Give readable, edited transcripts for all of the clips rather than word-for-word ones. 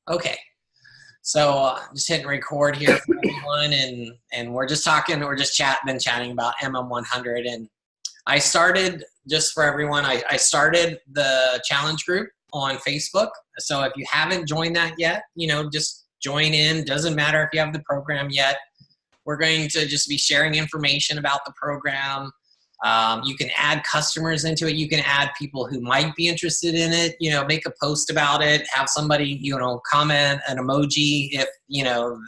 Okay. So just hitting record here for everyone, and we're just talking, been chatting about MM100, and I started, just for everyone, I started the challenge group on Facebook. So if you haven't joined that yet, just join in. Doesn't matter if you have the program yet. We're going to just be sharing information about the program. You can add customers into it. You can add people who might be interested in it, make a post about it, have somebody, comment an emoji if,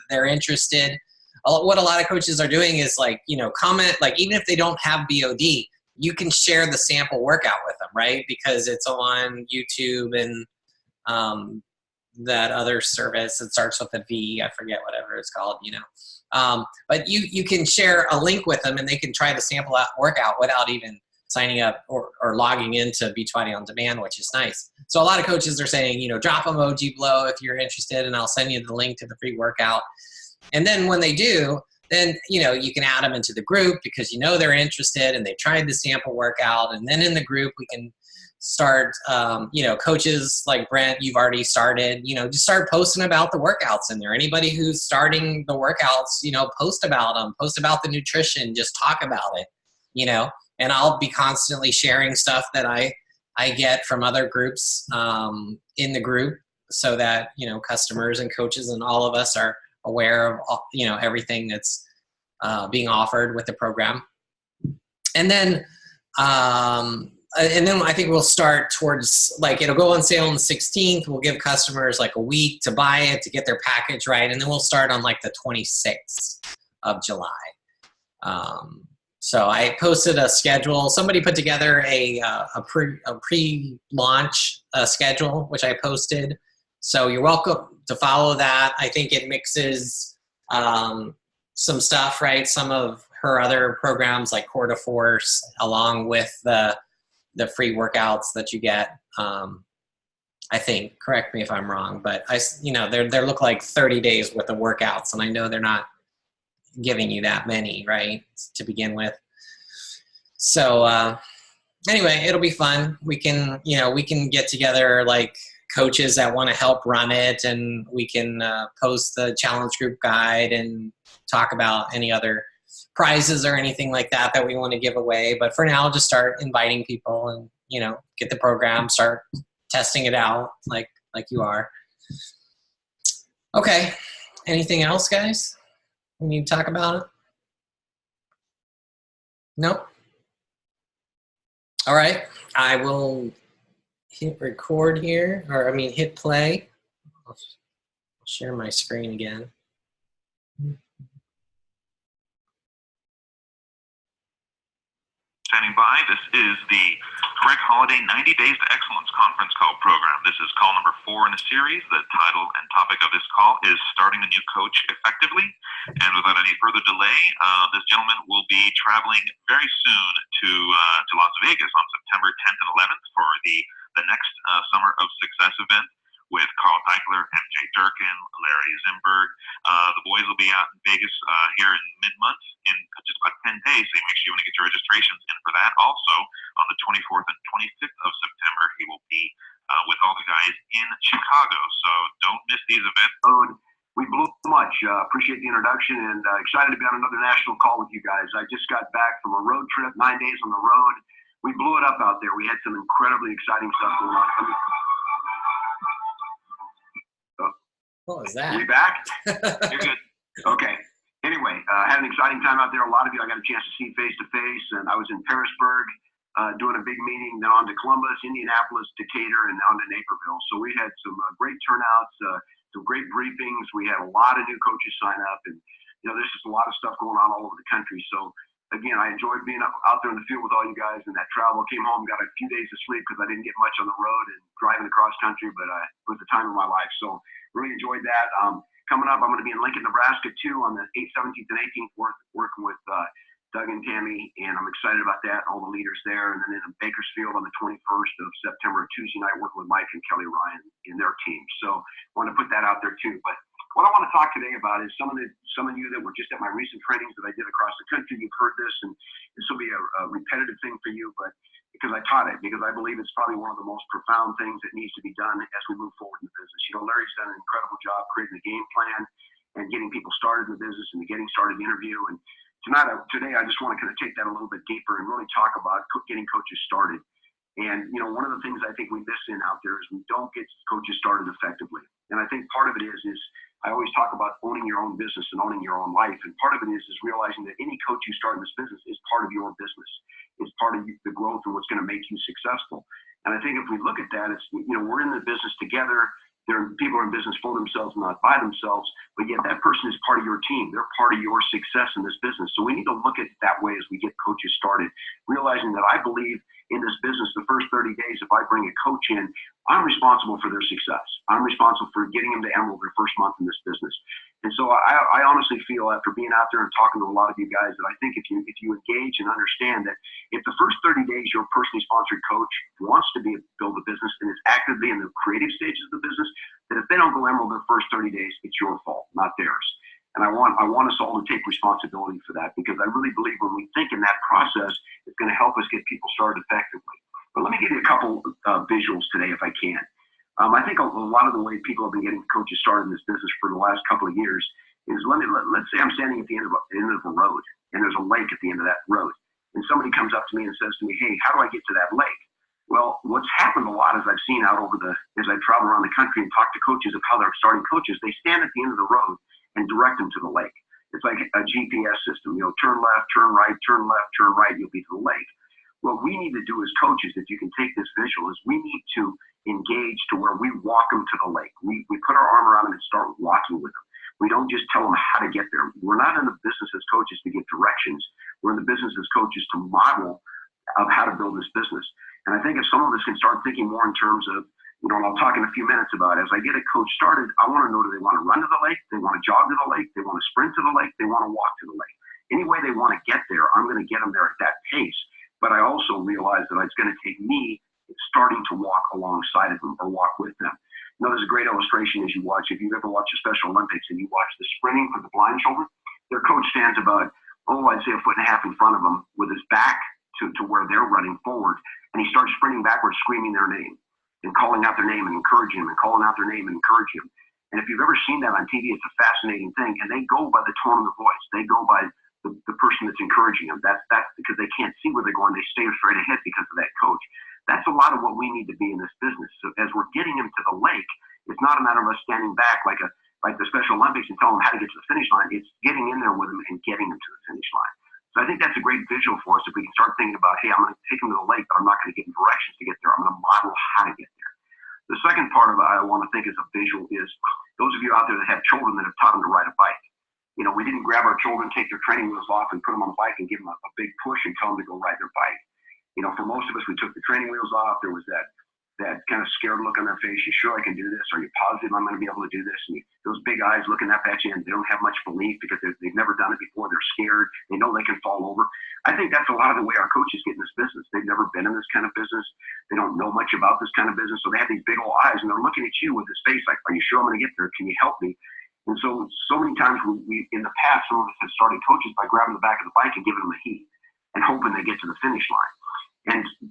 they're interested. What a lot of coaches are doing is comment, even if they don't have BOD, you can share the sample workout with them, right? Because it's on YouTube and that other service. It starts with a V, I forget whatever it's called, but you can share a link with them and they can try the sample workout without even signing up or logging into Beachbody On Demand, which is nice. So a lot of coaches are saying, drop emoji below if you're interested and I'll send you the link to the free workout. And then when they do, then, you can add them into the group because they're interested and they've tried the sample workout. And then in the group, we can start, coaches like Brent, you've already started, just start posting about the workouts in there. Anybody who's starting the workouts, post about them, post about the nutrition, just talk about it, and I'll be constantly sharing stuff that I get from other groups in the group so that, customers and coaches and all of us are aware of, everything that's being offered with the program. And then I think we'll start towards, it'll go on sale on the 16th. We'll give customers a week to buy it, to get their package right. And then we'll start on the 26th of July. So I posted a schedule. Somebody put together a pre-launch schedule, which I posted. So you're welcome to follow that. I think it mixes some stuff, right? Some of her other programs like Core to Force, along with the free workouts that you get. I think, correct me if I'm wrong, but they look like 30 days worth of workouts, and I know they're not giving you that many, right, to begin with. So anyway, it'll be fun. We can get together coaches that want to help run it, and we can post the challenge group guide and talk about any other prizes or anything like that we want to give away. But for now, just start inviting people and, get the program, start testing it out like you are. Okay. Anything else, guys? We need to talk about it? Nope. All right. I will hit record here, hit play. I'll share my screen again. Standing by, this is the Craig Holiday 90 Days to Excellence conference call program. This is call number 4 in the series. The title and topic of this call is Starting a New Coach Effectively. And without any further delay, this gentleman will be traveling very soon to Las Vegas on September 10th and 11th for the next Summer of Success event with Carl Deichler, MJ Durkin, Larry Zimberg. The boys will be out in Vegas here in mid-month in just about 10 days, so make sure you want to get your registrations in for that. Also, on the 24th and 25th of September, he will be with all the guys in Chicago, so don't miss these events. We blew much. Appreciate the introduction, and excited to be on another national call with you guys. I just got back from a road trip, 9 days on the road. We blew it up out there. We had some incredibly exciting stuff going on. What was that? Are we back? You're good. Okay. Anyway, had an exciting time out there. A lot of you I got a chance to see face to face, and I was in Harrisburg doing a big meeting, then on to Columbus, Indianapolis, Decatur, and on to Naperville. So we had some great turnouts, some great briefings. We had a lot of new coaches sign up, and there's just a lot of stuff going on all over the country. So again, I enjoyed being out there in the field with all you guys and that travel. Came home, got a few days of sleep because I didn't get much on the road and driving across country, but it was the time of my life. So really enjoyed that. Coming up, I'm going to be in Lincoln, Nebraska too on the 8th, 17th, and 18th, working with Doug and Tammy, and I'm excited about that, all the leaders there. And then in Bakersfield on the 21st of September, Tuesday night, working with Mike and Kelly Ryan in their team. So I want to put that out there too. But what I want to talk today about is some of you that were just at my recent trainings that I did across the country. You've heard this, and this will be a repetitive thing for you, but because I taught it, because I believe it's probably one of the most profound things that needs to be done as we move forward in the business. Larry's done an incredible job creating a game plan and getting people started in the business and the getting started interview. And today, I just want to kind of take that a little bit deeper and really talk about getting coaches started. And, one of the things I think we miss out there is we don't get coaches started effectively. And I think part of it is I always talk about owning your own business and owning your own life. And part of it is realizing that any coach you start in this business is part of your business. It's part of the growth and what's going to make you successful. And I think if we look at that, it's, we're in the business together. People are in business for themselves, not by themselves, but yet that person is part of your team. They're part of your success in this business. So we need to look at it that way as we get coaches started, realizing that I believe in this business, the first 30 days, if I bring a coach in, I'm responsible for their success. I'm responsible for getting them to Emerald their first month in this business. And so I honestly feel, after being out there and talking to a lot of you guys, that I think if you engage and understand that if the first 30 days your personally sponsored coach wants to build a business and is actively in the creative stages of the business, that if they don't go Emerald the first 30 days, it's your fault, not theirs. And I want us all to take responsibility for that, because I really believe when we think in that process, it's going to help us get people started effectively. But let me give you a couple visuals today, if I can. I think a lot of the way people have been getting coaches started in this business for the last couple of years is, let's say I'm standing at the end of a road, and there's a lake at the end of that road, and somebody comes up to me and says to me, "Hey, how do I get to that lake?" Well, what's happened a lot, as I've seen out as I travel around the country and talk to coaches of how they're starting coaches, they stand at the end of the road and direct them to the lake. It's like a GPS system, turn left, turn right, turn left, turn right, you'll be to the lake. What we need to do as coaches, if you can take this visual, is we need to engage to where we walk them to the lake. We put our arm around them and start walking with them. We don't just tell them how to get there. We're not in the business as coaches to give directions. We're in the business as coaches to model of how to build this business. And I think if some of us can start thinking more in terms of, and I'll talk in a few minutes about it, as I get a coach started, I want to know, do they want to run to the lake? They want to jog to the lake? They want to sprint to the lake? They want to walk to the lake? Any way they want to get there, I'm going to get them there at that pace. But I also realize that it's going to take me starting to walk alongside of them or walk with them. There's a great illustration as you watch. If you've ever watched the Special Olympics and you watch the sprinting for the blind children, their coach stands about, I'd say 1.5 feet in front of them with his back to where they're running forward. And he starts sprinting backwards, screaming their name and calling out their name and encouraging them and calling out their name and encouraging them. And if you've ever seen that on TV, it's a fascinating thing. And they go by the tone of the voice. They go by the person that's encouraging them. That's because they can't see where they're going. They stay straight ahead because of that coach. That's a lot of what we need to be in this business. So as we're getting them to the lake, it's not a matter of us standing back like the Special Olympics and telling them how to get to the finish line. It's getting in there with them and getting them to the finish line. So I think that's a great visual for us if we can start thinking about, hey, I'm going to take them to the lake, but I'm not going to give them directions to get there. I'm going to model how to get there. The second part of it I want to think is a visual is those of you out there that have children that have taught them to ride a bike. We didn't grab our children, take their training wheels off and put them on the bike and give them a big push and tell them to go ride their bike. For most of us, we took the training wheels off. There was that kind of scared look on their face. You sure I can do this? Are you positive I'm going to be able to do this? And those big eyes looking up at you, and they don't have much belief because they've never done it before. They're scared. They know they can fall over. I think that's a lot of the way our coaches get in this business. They've never been in this kind of business. They don't know much about this kind of business. So they have these big old eyes, and they're looking at you with this face like, are you sure I'm going to get there? Can you help me? And so many times we in the past, some of us have started coaches by grabbing the back of the bike and giving them a heat and hoping they get to the finish line.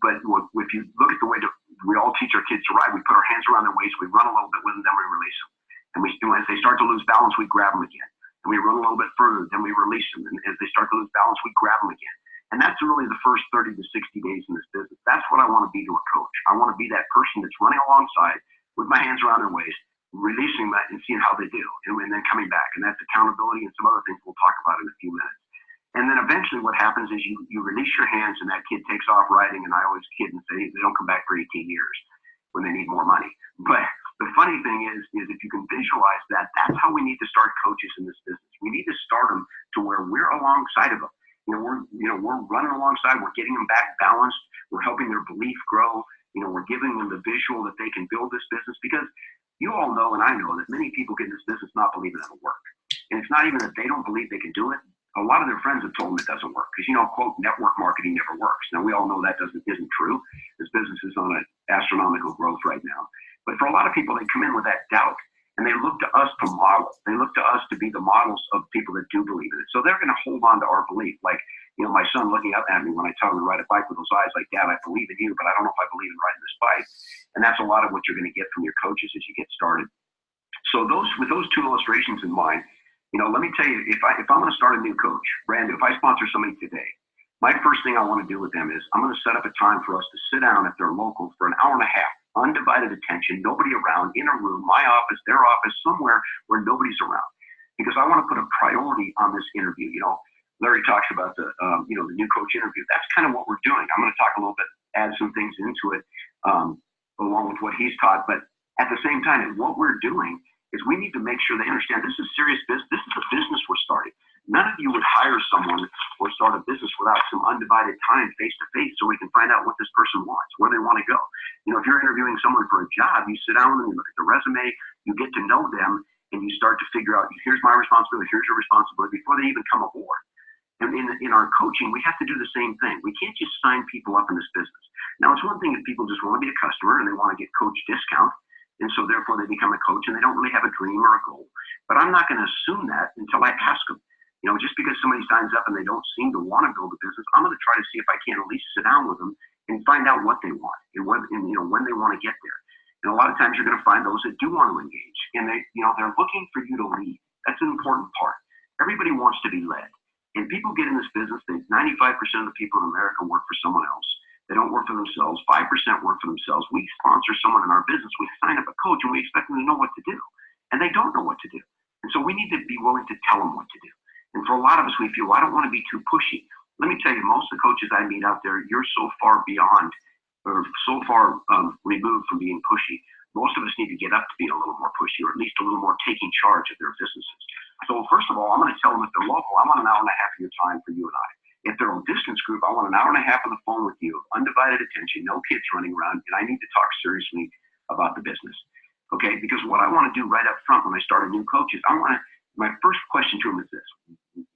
But if you look at the way we all teach our kids to ride, we put our hands around their waist, we run a little bit with them, then we release them. And as they start to lose balance, we grab them again. And we run a little bit further, then we release them. And as they start to lose balance, we grab them again. And that's really the first 30 to 60 days in this business. That's what I want to be to a coach. I want to be that person that's running alongside with my hands around their waist, releasing that and seeing how they do, and then coming back. And that's accountability and some other things we'll talk about in a few minutes. And then eventually what happens is you release your hands and that kid takes off riding, and I always kid and say they don't come back for 18 years when they need more money. But the funny thing is if you can visualize that, that's how we need to start coaches in this business. We need to start them to where we're alongside of them. We're running alongside, we're getting them back balanced, we're helping their belief grow, we're giving them the visual that they can build this business, because you all know and I know that many people get in this business not believing it'll work. And it's not even that they don't believe they can do it. A lot of their friends have told them it doesn't work because, quote, network marketing never works. Now, we all know that isn't true. This business is on an astronomical growth right now. But for a lot of people, they come in with that doubt, and they look to us to model. They look to us to be the models of people that do believe in it. So they're going to hold on to our belief. Like, my son looking up at me when I tell him to ride a bike with those eyes like, Dad, I believe in you, but I don't know if I believe in riding this bike. And that's a lot of what you're going to get from your coaches as you get started. So with those two illustrations in mind, let me tell you, if I'm going to start a new coach, brand new, if I sponsor somebody today, my first thing I want to do with them is I'm going to set up a time for us to sit down if they're local for an hour and a half, undivided attention, nobody around, in a room, my office, their office, somewhere where nobody's around. Because I want to put a priority on this interview. Larry talks about the new coach interview. That's kind of what we're doing. I'm going to talk a little bit, add some things into it along with what he's taught. But at the same time, what we're doing is we need to make sure they understand this is serious business. This is a business we're starting. None of you would hire someone or start a business without some undivided time face to face so we can find out what this person wants, where they want to go. If you're interviewing someone for a job, you sit down with them, you look at the resume, you get to know them, and you start to figure out, here's my responsibility, here's your responsibility before they even come aboard. And in our coaching, we have to do the same thing. We can't just sign people up in this business. Now, it's one thing if people just want to be a customer and they want to get coach discount, and so therefore they become a coach and they don't really have a dream or a goal. But I'm not going to assume that until I ask them. Just because somebody signs up and they don't seem to want to build a business, I'm going to try to see if I can at least sit down with them and find out what they want and when they want to get there. And a lot of times you're going to find those that do want to engage, and they're looking for you to lead. That's an important part. Everybody wants to be led. And people get in this business, 95% of the people in America work for someone else. They don't work for themselves. 5% work for themselves. We sponsor someone in our business. We sign up a coach and we expect them to know what to do. And they don't know what to do. And so we need to be willing to tell them what to do. And for a lot of us, we feel, I don't want to be too pushy. Let me tell you, most of the coaches I meet out there, you're so far beyond or so far removed from being pushy. Most of us need to get up to being a little more pushy, or at least a little more taking charge of their businesses. So first of all, I'm going to tell them if they're local, I want an hour and a half of your time for you and I. If they're a distance group, I want an hour and a half on the phone with you, undivided attention, no kids running around, and I need to talk seriously about the business. Okay? Because what I want to do right up front when I start a new coach is my first question to them is this: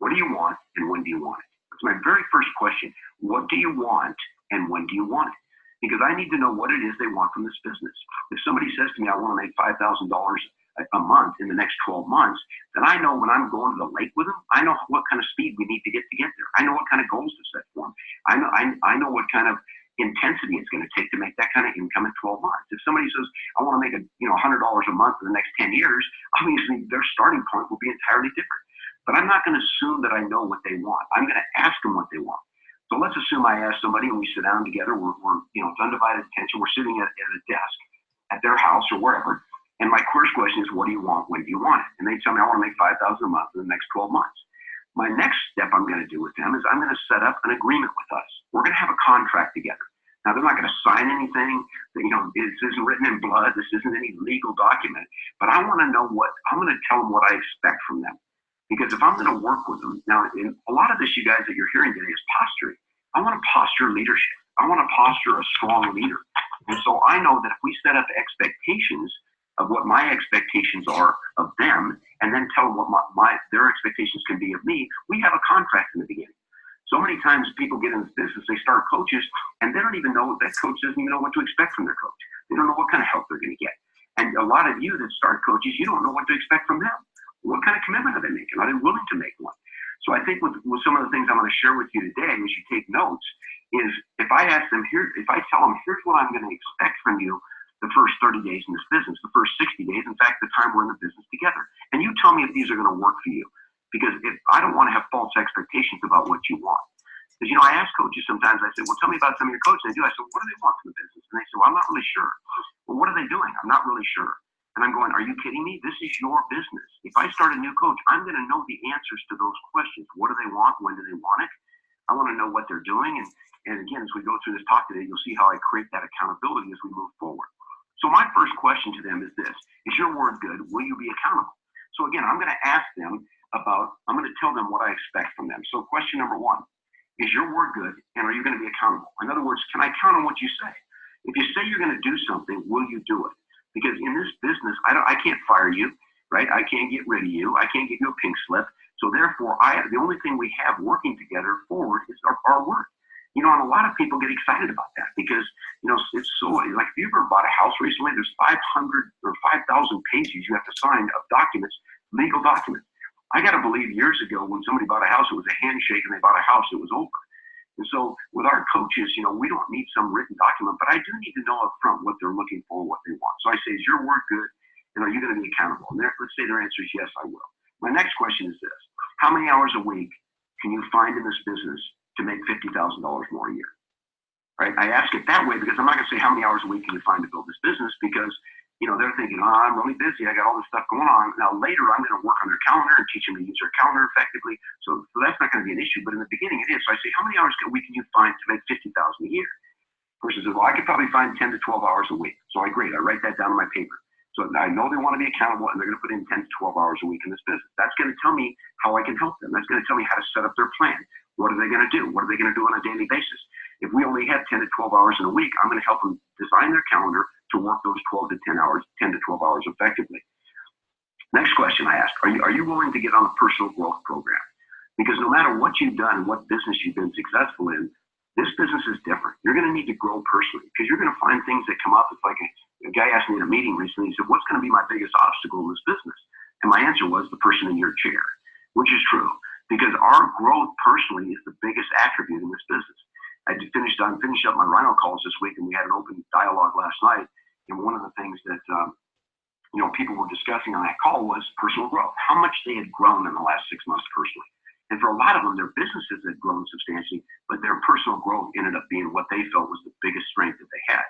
what do you want and when do you want it? It's my very first question. What do you want and when do you want it? Because I need to know what it is they want from this business. If somebody says to me, I want to make $5,000 a month in the next 12 months, then I know when I'm going to the lake with them, I know what kind of speed we need to get there. I know what kind of goals to set for them. I know what kind of intensity it's going to take to make that kind of income in 12 months. If somebody says, I want to make $100 a month in the next 10 years, obviously their starting point will be entirely different. But I'm not going to assume that I know what they want. I'm going to ask them what they want. So let's assume I ask somebody and we sit down together. We're it's undivided attention. We're sitting at a desk at their house or wherever. And my first question is, what do you want? When do you want it? And they tell me, I want to make $5,000 a month in the next 12 months. My next step I'm going to do with them is I'm going to set up an agreement with us. We're going to have a contract together. Now, they're not going to sign anything. This isn't written in blood. This isn't any legal document. But I want to know I'm going to tell them what I expect from them. Because if I'm going to work with them, now, in a lot of this, you guys that you're hearing today is posturing. I want to posture leadership. I want to posture a strong leader. And so I know that if we set up expectations of what my expectations are of them, and then tell them what their expectations can be of me, we have a contract in the beginning. So many times people get in this business, they start coaches, and they don't even know that coach doesn't even know what to expect from their coach. They don't know what kind of help they're going to get. And a lot of you that start coaches, you don't know what to expect from them. What kind of commitment are they making? Are they willing to make one? So I think with some of the things I'm going to share with you today, as you take notes, is if I ask them if I tell them, here's what I'm going to expect from you the first 30 days in this business, the first 60 days, in fact, the time we're in the business together. And you tell me if these are going to work for you. Because if I don't want to have false expectations about what you want. Because, I ask coaches sometimes, I say, well, tell me about some of your coaches. They do. I said, what do they want from the business? And they say, well, I'm not really sure. Well, what are they doing? I'm not really sure. And I'm going, are you kidding me? This is your business. If I start a new coach, I'm going to know the answers to those questions. What do they want? When do they want it? I want to know what they're doing. And again, as we go through this talk today, you'll see how I create that accountability as we move forward. So my first question to them is this: is your word good? Will you be accountable? So again, I'm going to ask them I'm going to tell them what I expect from them. So question number one, is your word good? And are you going to be accountable? In other words, can I count on what you say? If you say you're going to do something, will you do it? Because in this business, I can't fire you, right? I can't get rid of you. I can't give you a pink slip. So therefore, the only thing we have working together forward is our word. And a lot of people get excited about that because, it's so, like if you ever bought a house recently, there's 500 or 5,000 pages you have to sign of documents, legal documents. I got to believe years ago when somebody bought a house, it was a handshake, and they bought a house, it was over. And so with our coaches, we don't need some written document, but I do need to know up front what they're looking for, what they want. So I say, is your word good? And are you going to be accountable? And let's say their answer is yes, I will. My next question is this. How many hours a week can you find in this business to make $50,000 more a year? Right? I ask it that way because I'm not going to say how many hours a week can you find to build this business because, they're thinking, I'm really busy. I got all this stuff going on. Now, later, I'm going to work on their calendar and teach them to use their calendar effectively. So that's not going to be an issue. But in the beginning, it is. So I say, how many hours a week can you find to make $50,000 a year? Person says, well, I could probably find 10 to 12 hours a week. So I write that down on my paper. So I know they want to be accountable, and they're going to put in 10 to 12 hours a week in this business. That's going to tell me how I can help them. That's going to tell me how to set up their plan. What are they going to do? What are they going to do on a daily basis? If we only have 10 to 12 hours in a week, I'm going to help them design their calendar to work those 12 to 10 to 12 hours effectively. Next question I ask, are you willing to get on a personal growth program? Because no matter what you've done, what business you've been successful in, this business is different. You're going to need to grow personally because you're going to find things that come up. It's like a guy asked me in a meeting recently, he said, what's going to be my biggest obstacle in this business? And my answer was the person in your chair, which is true because our growth personally is the biggest attribute in this business. I finished up my Rhino calls this week, and we had an open dialogue last night. And one of the things that people were discussing on that call was personal growth, how much they had grown in the last 6 months personally. And for a lot of them, their businesses had grown substantially, but their personal growth ended up being what they felt was the biggest strength that they had.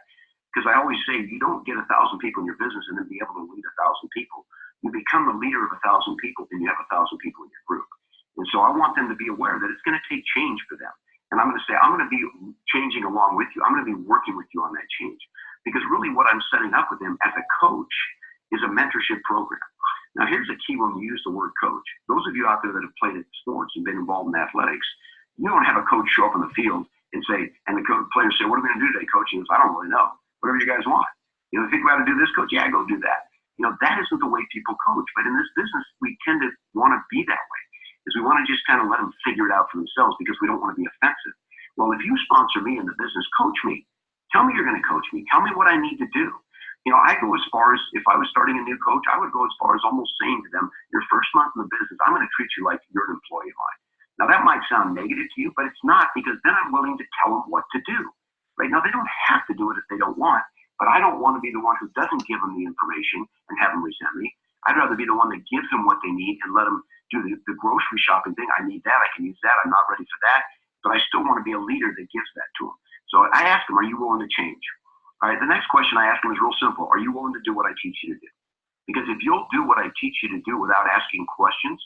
Because I always say, you don't get 1,000 people in your business and then be able to lead 1,000 people. You become the leader of 1,000 people, and you have 1,000 people in your group. And so I want them to be aware that it's going to take change for them. And I'm going to say, I'm going to be changing along with you. I'm going to be working with you on that change. Because really what I'm setting up with them as a coach is a mentorship program. Now, here's a key when you use the word coach. Those of you out there that have played at sports and been involved in athletics, you don't have a coach show up on the field and say, and the players say, what are we going to do today, coach? And he goes, I don't really know. Whatever you guys want. Think we ought to do this, coach? Yeah, go do that. That isn't the way people coach. But in this business, we tend to want to be that way. Is we want to just kind of let them figure it out for themselves because we don't want to be offensive. Well, if you sponsor me in the business, coach me. Tell me you're going to coach me. Tell me what I need to do. I go as far as, if I was starting a new coach, I would go as far as almost saying to them, your first month in the business, I'm going to treat you like you're an employee of mine. Now, that might sound negative to you, but it's not, because then I'm willing to tell them what to do. Right now, they don't have to do it if they don't want, but I don't want to be the one who doesn't give them the information and have them resent me. I'd rather be the one that gives them what they need and let them do the grocery shopping thing. I need that. I can use that. I'm not ready for that. But I still want to be a leader that gives that to them. So I ask them, are you willing to change? All right, the next question I ask them is real simple. Are you willing to do what I teach you to do? Because if you'll do what I teach you to do without asking questions,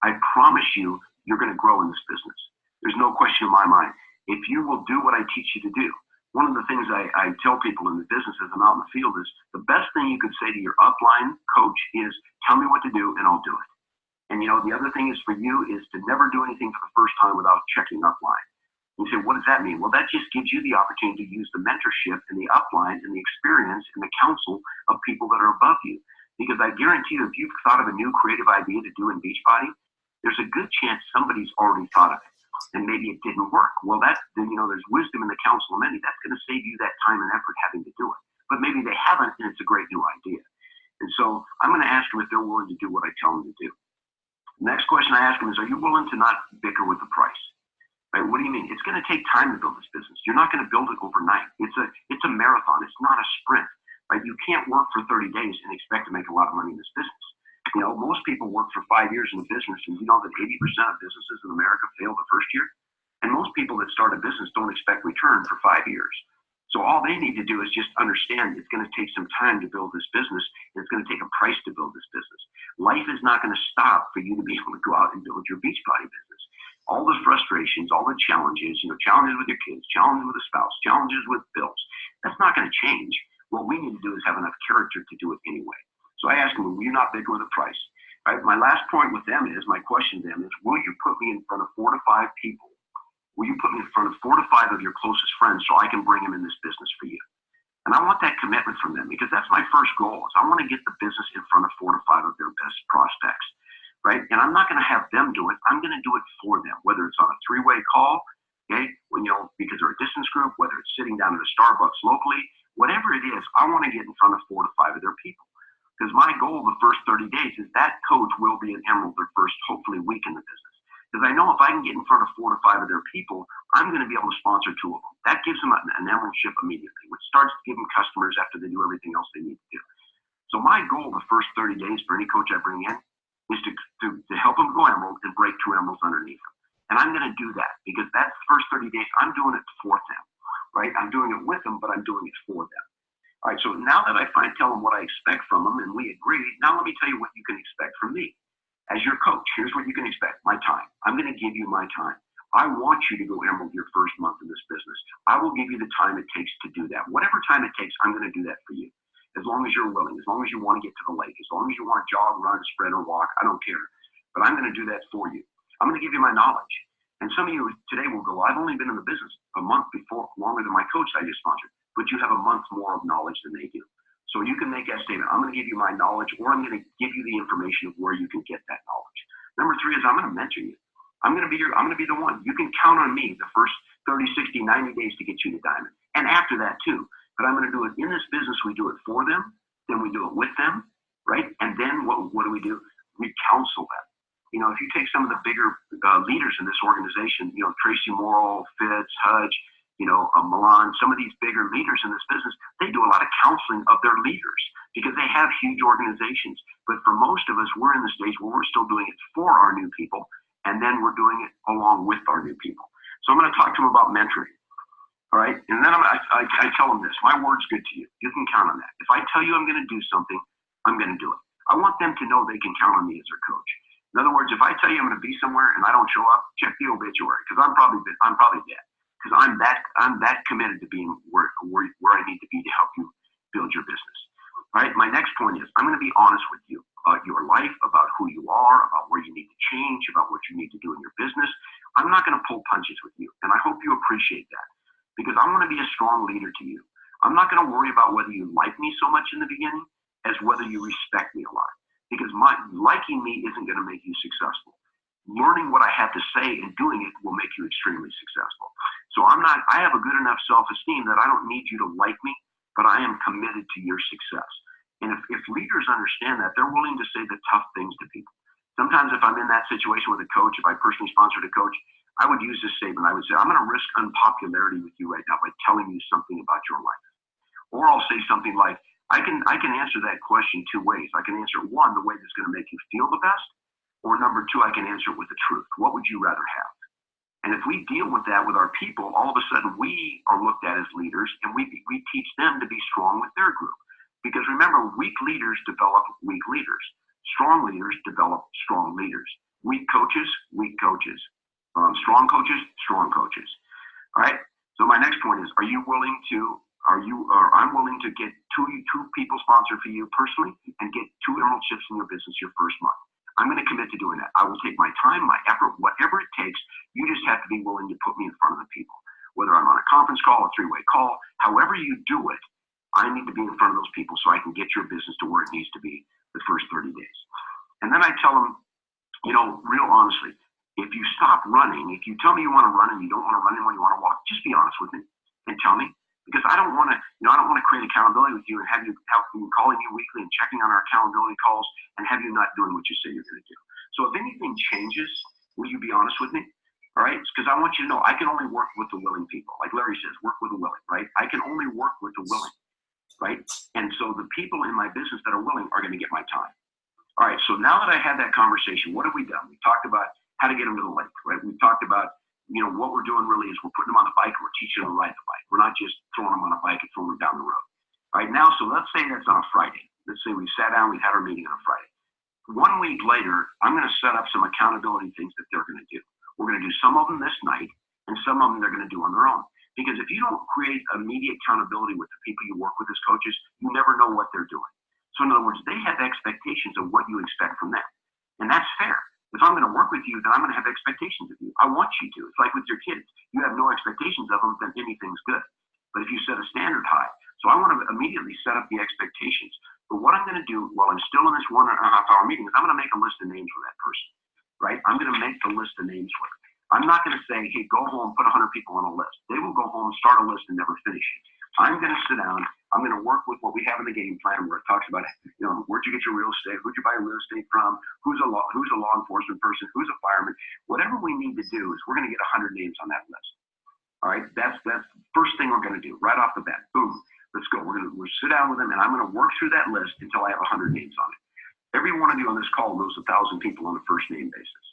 I promise you, you're going to grow in this business. There's no question in my mind. If you will do what I teach you to do, one of the things I tell people in the business as I'm out in the field is the best thing you could say to your upline coach is, tell me what to do and I'll do it. And the other thing is for you is to never do anything for the first time without checking upline. You say, what does that mean? Well, that just gives you the opportunity to use the mentorship and the upline and the experience and the counsel of people that are above you. Because I guarantee you, if you've thought of a new creative idea to do in Beachbody, there's a good chance somebody's already thought of it. And maybe it didn't work. Well, there's wisdom in the counsel of many. That's going to save you that time and effort having to do it. But maybe they haven't, and it's a great new idea. And so I'm going to ask them if they're willing to do what I tell them to do. The next question I ask them is, are you willing to not bicker with the price? Right? What do you mean? It's going to take time to build this business. You're not going to build it overnight. It's a marathon. It's not a sprint. Right? You can't work for 30 days and expect to make a lot of money in this business. Most people work for 5 years in a business, and you know that 80% of businesses in America fail the first year. And most people that start a business don't expect return for 5 years. So all they need to do is just understand it's going to take some time to build this business, and it's going to take a price to build this business. Life is not going to stop for you to be able to go out and build your Beachbody business. All the frustrations, all the challenges, challenges with your kids, challenges with a spouse, challenges with bills, that's not going to change. What we need to do is have enough character to do it anyway. So I ask them, will you not bicker with the price? Right? My last point with them is, my question to them is, will you put me in front of 4 to 5 people? Will you put me in front of 4 to 5 of your closest friends so I can bring them in this business for you? And I want that commitment from them because that's my first goal. Is I want to get the business in front of 4 to 5 of their best prospects, right? And I'm not going to have them do it. I'm going to do it for them, whether it's on a 3-way call, okay, because they're a distance group, whether it's sitting down at a Starbucks locally, whatever it is, I want to get in front of 4 to 5 of their people. Because my goal, the first 30 days is that coach will be an Emerald their first, hopefully, week in the business. Because I know if I can get in front of 4 to 5 of their people, I'm going to be able to sponsor 2 of them. That gives them an Emeraldship immediately, which starts to give them customers after they do everything else they need to do. So my goal the first 30 days for any coach I bring in is to help them go Emerald and break 2 Emeralds underneath them. And I'm going to do that because that's the first 30 days. I'm doing it for them, right? I'm doing it with them, but I'm doing it for them. All right, so now that I tell them what I expect from them and we agree, now let me tell you what you can expect from me. As your coach, here's what you can expect, my time. I'm going to give you my time. I want you to go Emerald your first month in this business. I will give you the time it takes to do that. Whatever time it takes, I'm going to do that for you. As long as you're willing, as long as you want to get to the lake, as long as you want to jog, run, sprint, or walk, I don't care. But I'm going to do that for you. I'm going to give you my knowledge. And some of you today will go, I've only been in the business a month before, longer than my coach I just sponsored, but you have a month more of knowledge than they do. So you can make that statement. I'm going to give you my knowledge, or I'm going to give you the information of where you can get that knowledge. Number 3 is I'm going to mentor you. I'm going to be the one. You can count on me the first 30, 60, 90 days to get you to diamond. And after that too. But I'm going to do it in this business. We do it for them. Then we do it with them, right? And then what do? We counsel them. You know, if you take some of the bigger leaders in this organization, you know, Tracy Morrill, Fitz, Hudge, you know, Milan, some of these bigger leaders in this business, they do a lot of counseling of their leaders because they have huge organizations. But for most of us, we're in the stage where we're still doing it for our new people, and then we're doing it along with our new people. So I'm going to talk to them about mentoring. All right. And then I tell them this, my word's good to you. You can count on that. If I tell you I'm going to do something, I'm going to do it. I want them to know they can count on me as their coach. In other words, if I tell you I'm going to be somewhere and I don't show up, check the obituary because I'm probably dead. Because I'm that committed to being where I need to be to help you build your business. Right? My next point is I'm going to be honest with you about your life, about who you are, about where you need to change, about what you need to do in your business. I'm not going to pull punches with you, and I hope you appreciate that because I want to be a strong leader to you. I'm not going to worry about whether you like me so much in the beginning as whether you respect me a lot because my liking me isn't going to make you successful. Learning what I have to say and doing it will make you extremely successful. So I have a good enough self-esteem that I don't need you to like me, but I am committed to your success. And if leaders understand that, they're willing to say the tough things to people. Sometimes if I'm in that situation with a coach, if I personally sponsored a coach, I would use this statement. I would say, I'm going to risk unpopularity with you right now by telling you something about your life. Or I'll say something like, I can answer that question 2 ways. I can answer it, 1, the way that's going to make you feel the best, or number 2, I can answer it with the truth. What would you rather have? And if we deal with that with our people, all of a sudden we are looked at as leaders, and we teach them to be strong with their group. Because remember, weak leaders develop weak leaders. Strong leaders develop strong leaders. Weak coaches, weak coaches. Strong coaches, strong coaches. All right. So my next point is: I'm willing to get two people sponsored for you personally, and get 2 Emeraldships in your business your first month. I'm going to commit to doing that. I will take my time, my effort, whatever it takes. You just have to be willing to put me in front of the people. Whether I'm on a conference call, a 3-way call, however you do it, I need to be in front of those people so I can get your business to where it needs to be the first 30 days. And then I tell them, you know, real honestly, if you stop running, if you tell me you want to run and you don't want to run anymore, you want to walk, just be honest with me and tell me. Because I don't want to create accountability with you and have you calling you weekly and checking on our accountability calls and have you not doing what you say you're going to do. So if anything changes, will you be honest with me? All right? Because I want you to know I can only work with the willing people. Like Larry says, work with the willing, right? I can only work with the willing, right? And so the people in my business that are willing are going to get my time. All right, so now that I had that conversation, what have we done? We talked about how to get them to the lake, right? We talked about, you know, what we're doing really is we're putting them on the bike and we're teaching them to ride the bike. We're not just throwing them on a bike and throwing them down the road. All right, now, so let's say that's on a Friday. Let's say we sat down, we had our meeting on a Friday. 1 week later, I'm going to set up some accountability things that they're going to do. We're going to do some of them this night, and some of them they're going to do on their own. Because if you don't create immediate accountability with the people you work with as coaches, you never know what they're doing. So in other words, they have expectations of what you expect from them. And that's fair. If I'm going to work with you, then I'm going to have expectations of you. I want you to. It's like with your kids. You have no expectations of them, then anything's good. But if you set a standard high, so I want to immediately set up the expectations. But what I'm going to do while I'm still in this 1.5 hour meeting is I'm going to make a list of names for that person, right? I'm going to make the list of names for them. I'm not going to say, hey, go home, put 100 people on a list. They will go home, start a list, and never finish it. I'm going to sit down. I'm going to work with what we have in the game plan where it talks about, where'd you get your real estate? Who'd you buy real estate from? Who's a law enforcement person? Who's a fireman? Whatever we need to do is we're going to get 100 names on that list. All right. That's the first thing we're going to do right off the bat. Boom. Let's go. We'll sit down with them and I'm going to work through that list until I have 100 names on it. Every one of you on this call knows 1,000 people on a first name basis.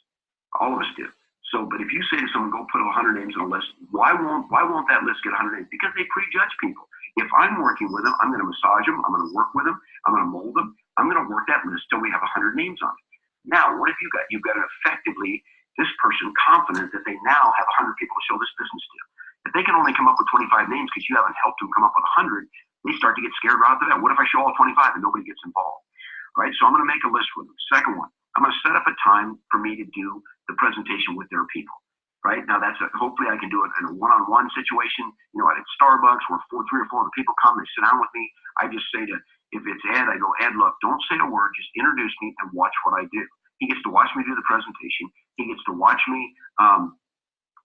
All of us do. So, but if you say to someone, go put 100 names on a list, why won't that list get 100 names? Because they prejudge people. If I'm working with them, I'm going to massage them. I'm going to work with them. I'm going to mold them. I'm going to work that list till we have 100 names on it. Now, what have you got? You've got effectively this person confident that they now have 100 people to show this business to. If they can only come up with 25 names because you haven't helped them come up with 100, they start to get scared right after that. What if I show all 25 and nobody gets involved? Right? So I'm going to make a list with them. Second one, I'm going to set up a time for me to do the presentation with their people. Right? Now hopefully I can do it in a one-on-one situation, at Starbucks where 3 or 4 other people come, they sit down with me. I just say if it's Ed, I go, Ed, look, don't say a word, just introduce me and watch what I do. He gets to watch me do the presentation. He gets to watch me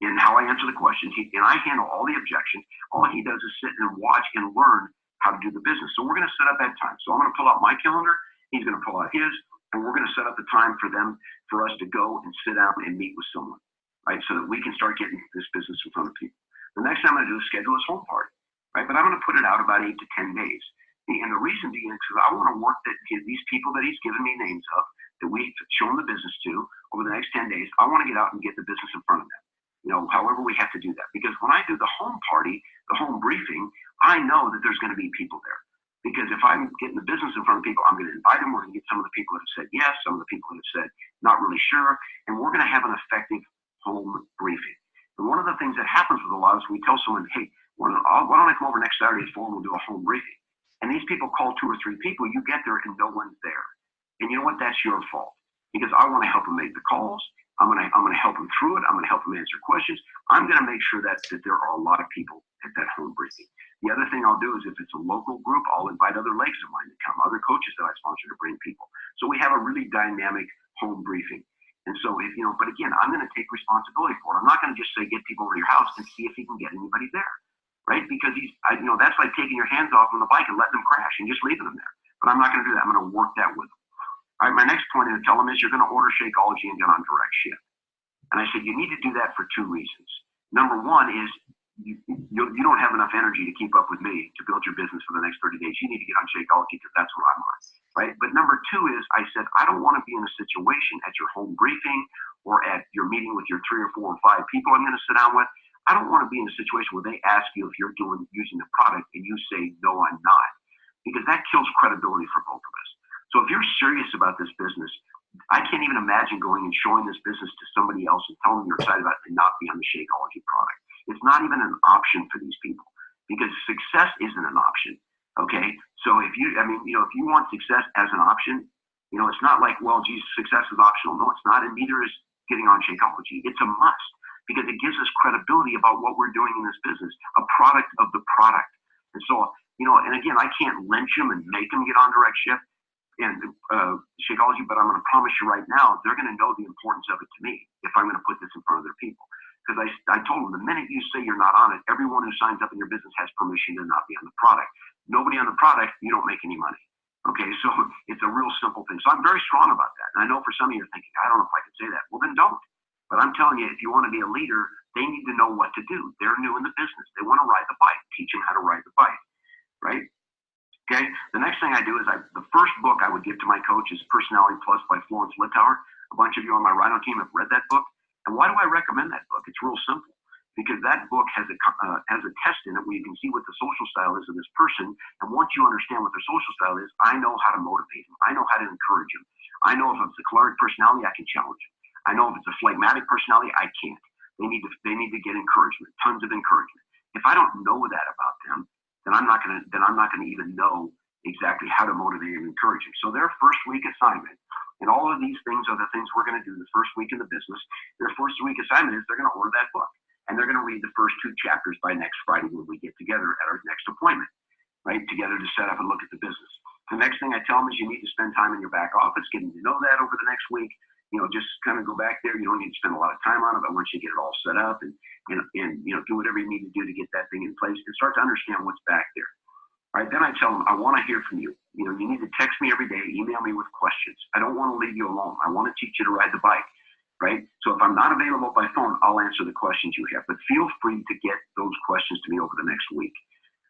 in how I answer the questions. And I handle all the objections. All he does is sit and watch and learn how to do the business. So we're going to set up that time. So I'm going to pull out my calendar. He's going to pull out his, and we're going to set up the time for us to go and sit down and meet with someone. Right, so that we can start getting this business in front of people. The next thing I'm going to do is schedule his home party, right? But I'm going to put it out about 8 to 10 days. And the reason being is because I want to work these people that he's given me names of, that we've shown the business to over the next 10 days. I want to get out and get the business in front of them. However we have to do that. Because when I do the home party, the home briefing, I know that there's going to be people there. Because if I'm getting the business in front of people, I'm going to invite them. We're going to get some of the people that have said yes, some of the people that have said not really sure, and we're going to have an effective home briefing. And one of the things that happens with a lot is we tell someone, hey, why don't I come over next Saturday at 4 and we'll do a home briefing? And these people call 2 or 3 people, you get there and no one's there. And you know what? That's your fault. Because I want to help them make the calls. I'm going to help them through it. I'm going to help them answer questions. I'm going to make sure that there are a lot of people at that home briefing. The other thing I'll do is if it's a local group, I'll invite other legs of mine to come, other coaches that I sponsor to bring people. So we have a really dynamic home briefing. And so, but again, I'm going to take responsibility for it. I'm not going to just say, get people over to your house and see if he can get anybody there, right? Because that's like taking your hands off on the bike and letting them crash and just leaving them there. But I'm not going to do that. I'm going to work that with them. All right, my next point to tell them is you're going to order Shakeology and get on direct ship. And I said, you need to do that for 2 reasons. Number one is you don't have enough energy to keep up with me to build your business for the next 30 days. You need to get on Shakeology because that's what I'm on. Right? But number 2 is I said, I don't want to be in a situation at your home briefing or at your meeting with your 3 or 4 or 5 people I'm going to sit down with. I don't want to be in a situation where they ask you if you're using the product and you say, no, I'm not, because that kills credibility for both of us. So if you're serious about this business, I can't even imagine going and showing this business to somebody else and telling them you're excited about it and not be on the Shakeology product. It's not even an option for these people because success isn't an option. Okay, so if you want success as an option, it's not like, well, geez, success is optional. No, it's not, and neither is getting on Shakeology. It's a must because it gives us credibility about what we're doing in this business, a product of the product. And so, and again, I can't lynch them and make them get on direct ship and Shakeology, but I'm going to promise you right now, they're going to know the importance of it to me if I'm going to put this in front of their people. Because I told them the minute you say you're not on it, everyone who signs up in your business has permission to not be on the product. Nobody on the product, you don't make any money. Okay, so it's a real simple thing. So I'm very strong about that. And I know for some of you are thinking, I don't know if I can say that. Well, then don't. But I'm telling you, if you want to be a leader, they need to know what to do. They're new in the business. They want to ride the bike. Teach them how to ride the bike, right? Okay, the next thing I do is the first book I would give to my coach is Personality Plus by Florence Littauer. A bunch of you on my Rhino team have read that book. And why do I recommend that book? It's real simple. Because that book has a test in it where you can see what the social style is of this person. And once you understand what their social style is, I know how to motivate them. I know how to encourage them. I know if it's a choleric personality, I can challenge them. I know if it's a phlegmatic personality, I can't. They need to get encouragement, tons of encouragement. If I don't know that about them, then I'm not going to even know exactly how to motivate and encourage them. So their first week assignment, and all of these things are the things we're going to do the first week in the business. Their first week assignment is they're going to order that book. And they're going to read the first 2 chapters by next Friday when we get together at our next appointment, right? Together to set up and look at the business. The next thing I tell them is you need to spend time in your back office, getting to know that over the next week. just kind of go back there. You don't need to spend a lot of time on it. I want you to get it all set up and do whatever you need to do to get that thing in place and start to understand what's back there. All right, then I tell them, I want to hear from you. You need to text me every day, email me with questions. I don't want to leave you alone. I want to teach you to ride the bike, right? So if I'm not available by phone, I'll answer the questions you have. But feel free to get those questions to me over the next week.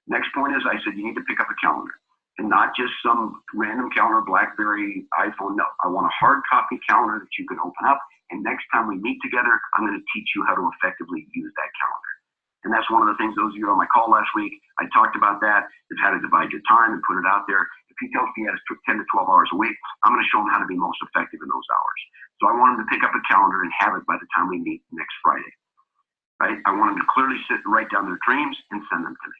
Next point is I said you need to pick up a calendar. And not just some random calendar, BlackBerry, iPhone. No, I want a hard copy calendar that you can open up. And next time we meet together, I'm going to teach you how to effectively use that calendar. And that's one of the things, those of you on my call last week, I talked about that, is how to divide your time and put it out there. If he tells me he has 10 to 12 hours a week, I'm going to show him how to be most effective in those hours. So I want him to pick up a calendar and have it by the time we meet next Friday. Right? I want him to clearly sit and write down their dreams and send them to me.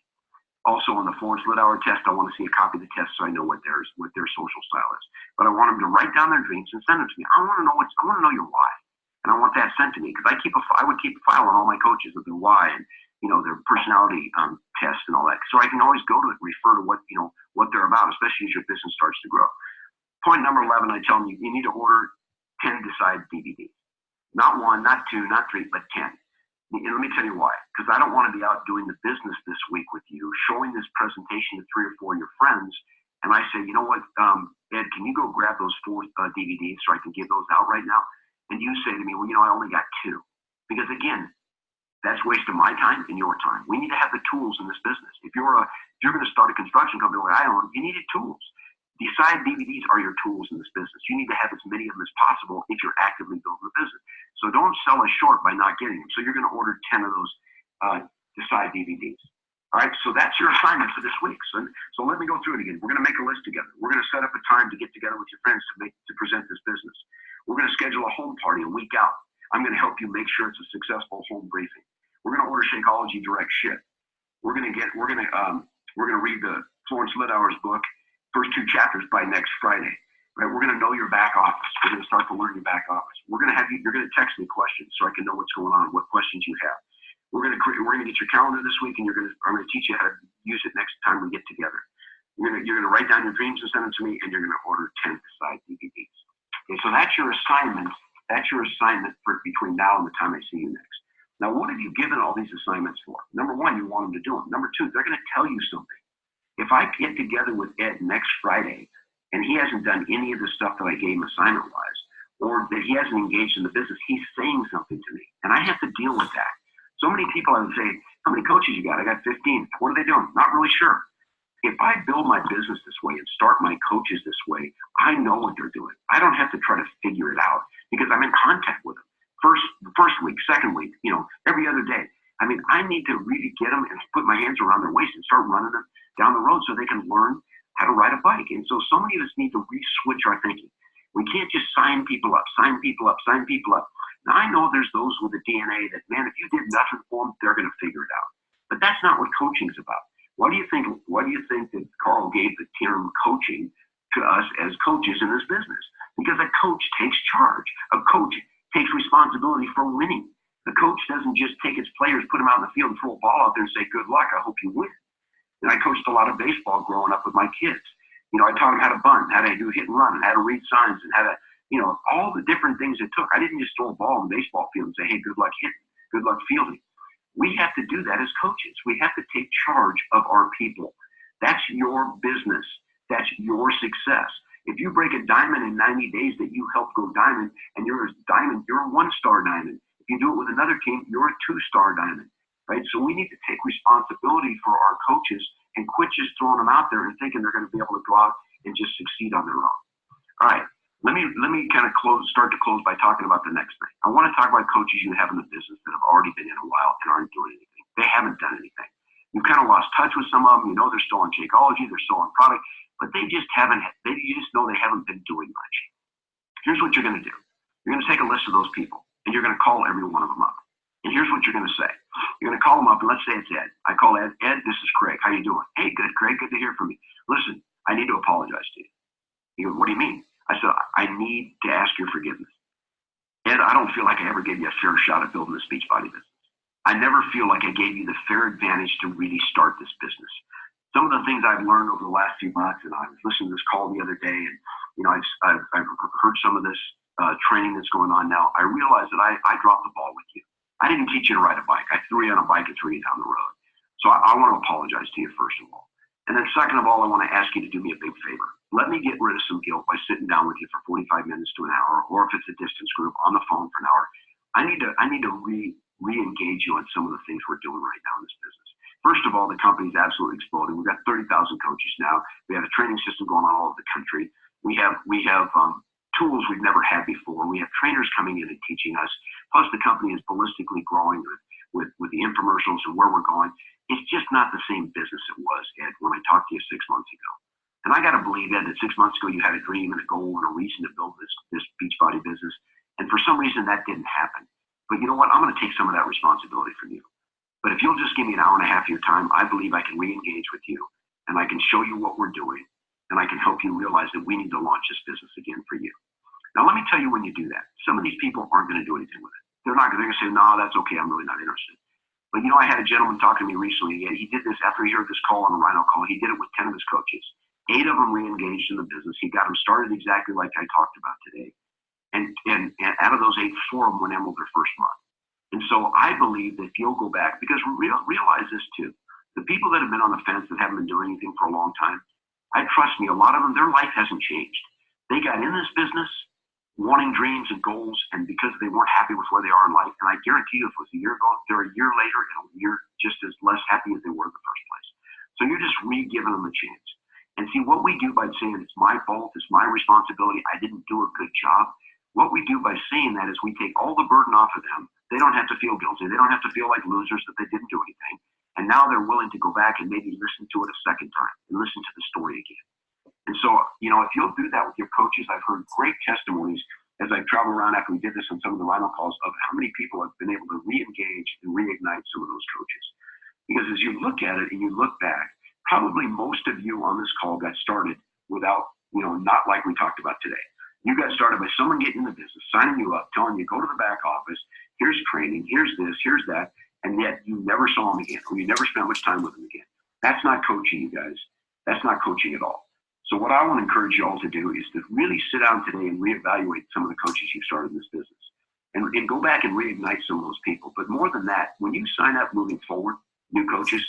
Also, on the Florence Lit Hour test, I want to see a copy of the test so I know what their social style is. But I want them to write down their dreams and send them to me. I want to know your why, and I want that sent to me because I would keep a file on all my coaches of their why and their personality tests and all that, so I can always go to it and refer to what they're about, especially as your business starts to grow. Point number 11, I tell them you need to order 10 Decide DVDs, not 1, not 2, not 3, but 10. And let me tell you why. Because I don't want to be out doing the business this week with you, showing this presentation to 3 or 4 of your friends, and I say, you know what, Ed, can you go grab those 4 DVDs so I can give those out right now? And you say to me, well, I only got 2. Because again, that's wasting my time and your time. We need to have the tools in this business. If you're going to start a construction company like I own, you needed tools. Decide DVDs are your tools in this business. You need to have as many of them as possible if you're actively building a business. So don't sell us short by not getting them. So you're going to order 10 of those Decide DVDs. All right, so that's your assignment for this week. So let me go through it again. We're going to make a list together. We're going to set up a time to get together with your friends to present this business. We're going to schedule a home party a week out. I'm going to help you make sure it's a successful home briefing. We're going to order Shakeology Direct Ship. We're going to read the Florence Lit Hours book, first 2 chapters by next Friday. Right? We're going to know your back office. We're going to start to learn your back office. You're going to text me questions so I can know what's going on, what questions you have. We're going to get your calendar this week, and I'm going to teach you how to use it next time we get together. You're going to write down your dreams and send them to me, and you're going to order 10 Decide DVDs. Okay, so that's your assignment. That's your assignment for between now and the time I see you next. Now, what have you given all these assignments for? Number 1, you want them to do them. Number 2, they're going to tell you something. If I get together with Ed next Friday and he hasn't done any of the stuff that I gave him assignment-wise, or that he hasn't engaged in the business, he's saying something to me, and I have to deal with that. So many people, I would say, how many coaches you got? I got 15. What are they doing? Not really sure. If I build my business this way and start my coaches this way, I know what they're doing. I don't have to try to figure it out because I'm in contact with them. First week, second week, every other day. I mean, I need to really get them and put my hands around their waist and start running them down the road so they can learn how to ride a bike. And so many of us need to re-switch our thinking. We can't just sign people up. Now, I know there's those with the DNA that, man, if you did nothing for them, they're going to figure it out. But that's not what coaching's about. Why do you think that Carl gave the term coaching to us as coaches in this business? Because a coach takes charge. A coach takes responsibility for winning. The coach doesn't just take his players, put them out in the field and throw a ball out there and say, good luck, I hope you win. And I coached a lot of baseball growing up with my kids. I taught them how to bunt, how to do hit and run, and how to read signs, and how to, all the different things it took. I didn't just throw a ball in the baseball field and say, hey, good luck hitting, good luck fielding. We have to do that as coaches. We have to take charge of our people. That's your business. That's your success. If you break a diamond in 90 days that you helped go diamond, and you're a diamond, you're a 1-star diamond. If you do it with another team, you're a 2-star diamond, right? So we need to take responsibility for our coaches and quit just throwing them out there and thinking they're going to be able to go out and just succeed on their own. All right, let me kind of start to close by talking about the next thing. I want to talk about coaches you have in the business that have already been in a while and aren't doing anything. They haven't done anything. You've kind of lost touch with some of them. They're still on Shakeology, they're still on product, but they just haven't. You just know they haven't been doing much. Here's what you're going to do. You're going to take a list of those people, and you're going to call every one of them up. And here's what you're going to say. You're going to call them up, and let's say it's Ed. I call Ed. Ed, this is Craig. How you doing? Hey, good, Craig. Good to hear from you. Listen, I need to apologize to you. He goes, what do you mean? I said, I need to ask your forgiveness. Ed, I don't feel like I ever gave you a fair shot at building this Beachbody business. I never feel like I gave you the fair advantage to really start this business. Some of the things I've learned over the last few months, and I was listening to this call the other day, and I've heard some of this training that's going on now, I realized that I dropped the ball with you. I didn't teach you to ride a bike. I threw you on a bike and threw you down the road. So I want to apologize to you, first of all. And then second of all, I want to ask you to do me a big favor. Let me get rid of some guilt by sitting down with you for 45 minutes to an hour, or if it's a distance group, on the phone for an hour. I need to re-engage you on some of the things we're doing right now in this business. First of all, the company's absolutely exploding. We've got 30,000 coaches now. We have a training system going on all over the country. We have tools we've never had before. We have trainers coming in and teaching us. Plus, the company is ballistically growing with the infomercials and where we're going. It's just not the same business it was, Ed, when I talked to you 6 months ago. And I got to believe, Ed, that 6 months ago you had a dream and a goal and a reason to build this Beachbody business. And for some reason that didn't happen. But you know what? I'm going to take some of that responsibility from you. But if you'll just give me an hour and a half of your time, I believe I can re-engage with you, and I can show you what we're doing, and I can help you realize that we need to launch this business again for you. Now, let me tell you when you do that. Some of these people aren't going to do anything with it. They're going to say, no, that's okay. I'm really not interested. But, I had a gentleman talking to me recently. He did this after he heard this call on the Rhino call. He did it with 10 of his coaches. 8 of them re-engaged in the business. He got them started exactly like I talked about today. And out of those 8, 4 of them went in with their first month. And so I believe that if you'll go back, because realize this too, the people that have been on the fence that haven't been doing anything for a long time, trust me, a lot of them, their life hasn't changed. They got in this business wanting dreams and goals, and because they weren't happy with where they are in life, and I guarantee you if it was a year ago, they're a year later and a year just as less happy as they were in the first place. So you're just re-giving them a chance. And see, what we do by saying it's my fault, it's my responsibility, I didn't do a good job, what we do by saying that is we take all the burden off of them. They don't have to feel guilty. They don't have to feel like losers that they didn't do anything. And now they're willing to go back and maybe listen to it a second time and listen to the story again. And so, if you'll do that with your coaches, I've heard great testimonies as I travel around after we did this on some of the Rhino calls of how many people have been able to re-engage and reignite some of those coaches. Because as you look at it and you look back, probably most of you on this call got started without, not like we talked about today. You got started by someone getting in the business, signing you up, telling you, go to the back office, here's training, here's this, here's that, and yet you never saw them again, or you never spent much time with them again. That's not coaching, you guys. That's not coaching at all. So what I want to encourage you all to do is to really sit down today and reevaluate some of the coaches you've started in this business. And go back and reignite some of those people. But more than that, when you sign up moving forward, new coaches,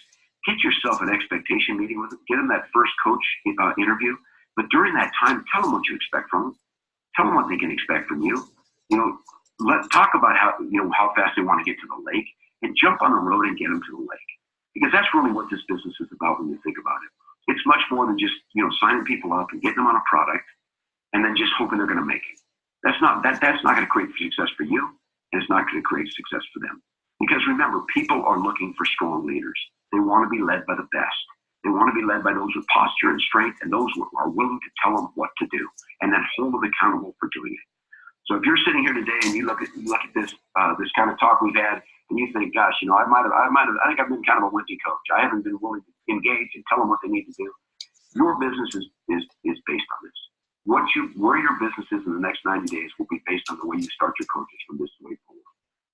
get yourself an expectation meeting with them. Get them that first coach interview. But during that time, tell them what you expect from them. Tell them what they can expect from you. Talk about how fast they want to get to the lake, and jump on the road and get them to the lake. Because that's really what this business is about when you think about it. It's much more than just, signing people up and getting them on a product and then just hoping they're going to make it. That's not going to create success for you, and it's not going to create success for them. Because remember, people are looking for strong leaders. They want to be led by the best. They want to be led by those with posture and strength, and those who are willing to tell them what to do and then hold them accountable for doing it. So if you're sitting here today and you look at this this kind of talk we've had, and you think, gosh, I think I've been kind of a wimpy coach. I haven't been willing to engage and tell them what they need to do. Your business is based on this. Where your business is in the next 90 days will be based on the way you start your coaches from this way forward.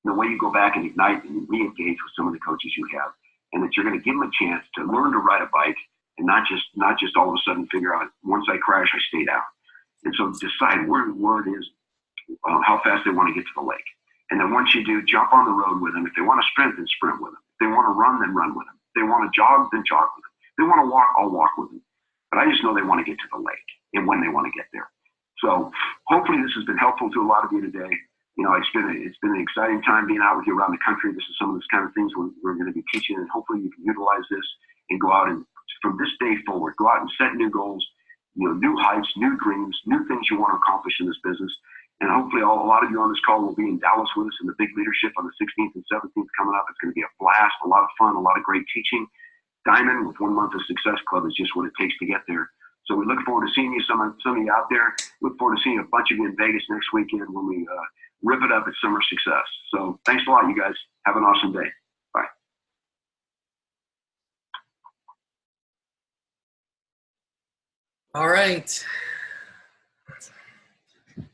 The way you go back and ignite and re-engage with some of the coaches you have, and that you're going to give them a chance to learn to ride a bike and not just all of a sudden figure out, once I crash, I stay down. And so decide where it is, how fast they want to get to the lake. And then once you do, jump on the road with them. If they want to sprint, then sprint with them. If they want to run, then run with them. If they want to jog, then jog with them. If they want to walk, I'll walk with them. But I just know they want to get to the lake and when they want to get there. So hopefully this has been helpful to a lot of you today. It's been an exciting time being out with you around the country. This is some of this kind of things we're going to be teaching, and hopefully you can utilize this and go out and from this day forward, go out and set new goals, new heights, new dreams, new things you want to accomplish in this business. And hopefully a lot of you on this call will be in Dallas with us in the big leadership on the 16th and 17th coming up. It's going to be a blast, a lot of fun, a lot of great teaching. Diamond with 1 month of Success Club is just what it takes to get there. So we look forward to seeing you, some of you out there. Look forward to seeing a bunch of you in Vegas next weekend when we rip it up at Summer Success. So thanks a lot, you guys. Have an awesome day. Bye. All right.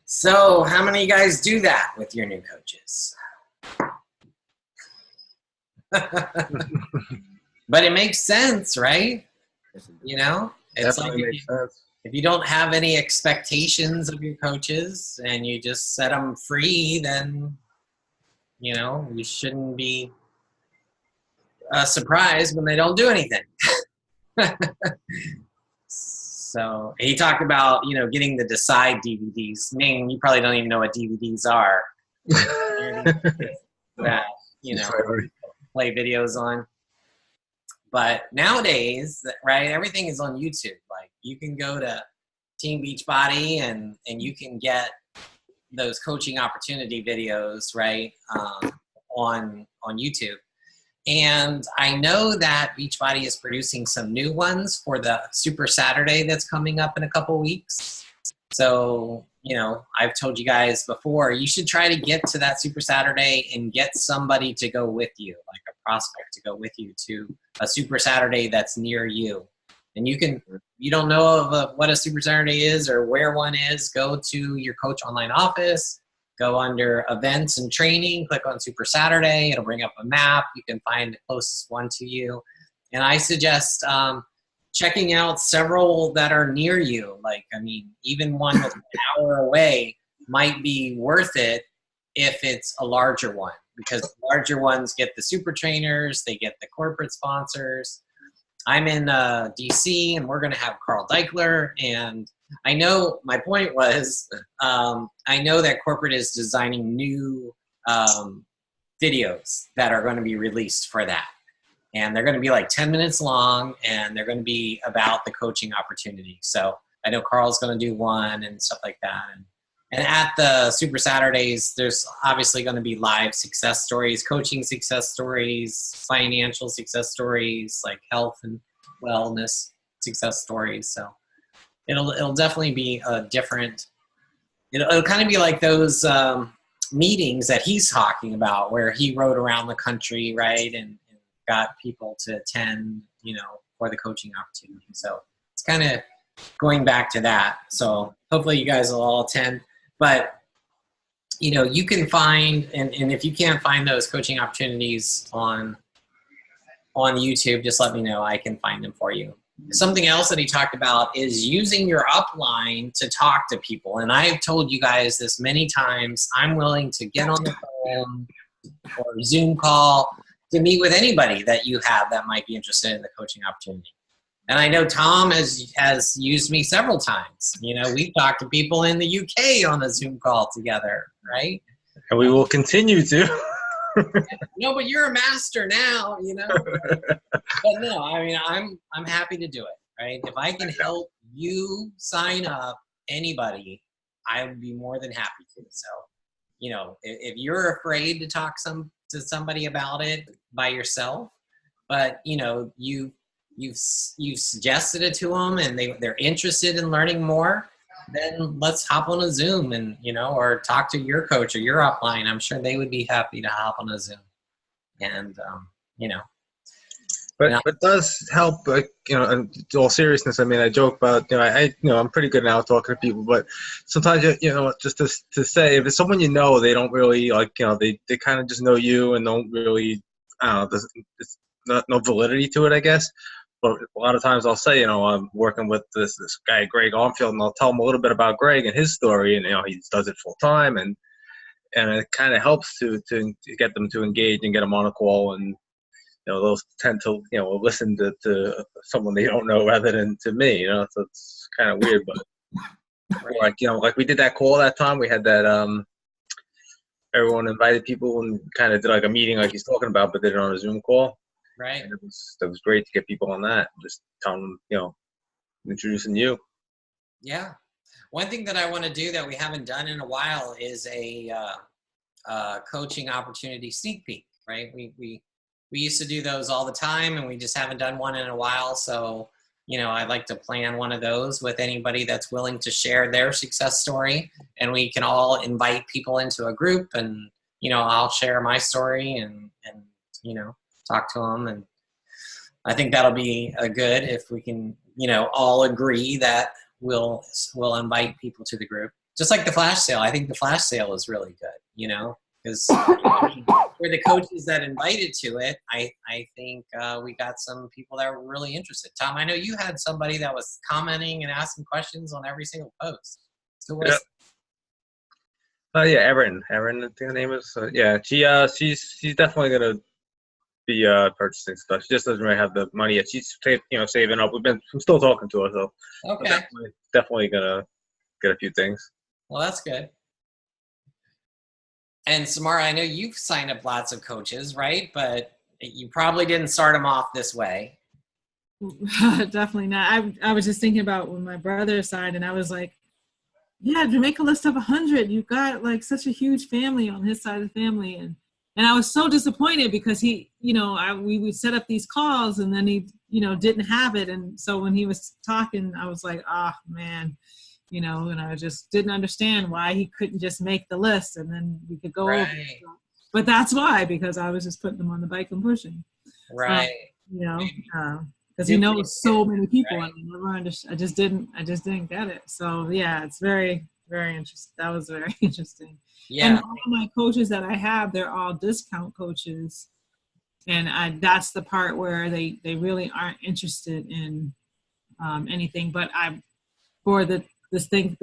So how many of you guys do that with your new coaches? But it makes sense, right? It's Definitely like makes sense. if you don't have any expectations of your coaches and you just set them free, then, you shouldn't be surprised when they don't do anything. So he talked about, getting the Decide DVDs. Ming, you probably don't even know what DVDs are. That, play videos on. But nowadays, right, everything is on YouTube. Like, you can go to Team Beachbody and you can get those coaching opportunity videos, right, on YouTube. And I know that Beachbody is producing some new ones for the Super Saturday that's coming up in a couple weeks. So, I've told you guys before, you should try to get to that Super Saturday and get somebody to go with you, like a prospect to go with you to a Super Saturday that's near you. And you don't know of what a Super Saturday is or where one is, go to your Coach Online office, go under events and training, click on Super Saturday. It'll bring up a map. You can find the closest one to you. And I suggest checking out several that are near you. Even one that's an hour away might be worth it if it's a larger one, because larger ones get the super trainers, they get the corporate sponsors. I'm in DC, and we're going to have Carl Deichler, and I know my point was, I know that corporate is designing new videos that are going to be released for that. And they're going to be like 10 minutes long, and they're going to be about the coaching opportunity. So I know Carl's going to do one and stuff like that. And at the Super Saturdays, there's obviously going to be live success stories, coaching success stories, financial success stories, like health and wellness success stories. So it'll definitely be a different, it'll kind of be like those meetings that he's talking about, where he rode around the country, right, and got people to attend, for the coaching opportunity. So it's kind of going back to that. So hopefully you guys will all attend. But, you can find, and if you can't find those coaching opportunities on YouTube, just let me know. I can find them for you. Something else that he talked about is using your upline to talk to people. And I've told you guys this many times. I'm willing to get on the phone or Zoom call to meet with anybody that you have that might be interested in the coaching opportunity. And I know Tom has used me several times. We've talked to people in the UK on a Zoom call together, right? And we will continue to. No, but you're a master now, But no, I'm happy to do it, right? If I can help you sign up anybody, I would be more than happy to. So, if you're afraid to talk to somebody about it by yourself, but you've suggested it to them and they're interested in learning more, then let's hop on a Zoom and, or talk to your coach or your upline. I'm sure they would be happy to hop on a Zoom. And, But it does help, in all seriousness. I joke about, I'm pretty good now talking to people, but sometimes, just to say, if it's someone they don't really, they kind of just know you and don't really, it's no validity to it, I guess. But a lot of times I'll say, I'm working with this guy, Greg Armfield, and I'll tell him a little bit about Greg and his story, and, he does it full time, and it kind of helps to get them to engage and get them on a call, and, they'll tend to, listen to someone they don't know rather than to me, so it's kind of weird, but like we did that call that time, we had that, everyone invited people and kind of did like a meeting like he's talking about, but did it on a Zoom call. Right. And that was great to get people on that. Just telling them, introducing you. Yeah. One thing that I want to do that we haven't done in a while is a coaching opportunity sneak peek, right? We used to do those all the time, and we just haven't done one in a while. So, I'd like to plan one of those with anybody that's willing to share their success story, and we can all invite people into a group, and, I'll share my story and talk to them. And I think that'll be a good, if we can, all agree that we'll invite people to the group. Just like the flash sale. I think the flash sale is really good, because for the coaches that invited to it, I think we got some people that were really interested. Tom, I know you had somebody that was commenting and asking questions on every single post. So Yep. Yeah, Erin, I think her name is. Yeah, she's definitely gonna be purchasing stuff. She just doesn't really have the money yet. She's saving up. I'm still talking to her, so okay, definitely gonna get a few things. Well, that's good. And Samara, I know you've signed up lots of coaches, right? But you probably didn't start them off this way. Definitely not. I was just thinking about when my brother signed, and I was like, yeah, to make a list of 100, you've got like such a huge family on his side of the family. And I was so disappointed because he, we would set up these calls and then he, didn't have it. And so when he was talking, I was like, oh man, and I just didn't understand why he couldn't just make the list and then we could go over it. But that's why, because I was just putting them on the bike and pushing. Right. Because he knows so many people, right? And I never understood. I just didn't get it. So yeah, it's very, very interesting. That was very interesting. Yeah. And all my coaches that I have, they're all discount coaches, and that's the part where they really aren't interested in anything. But for the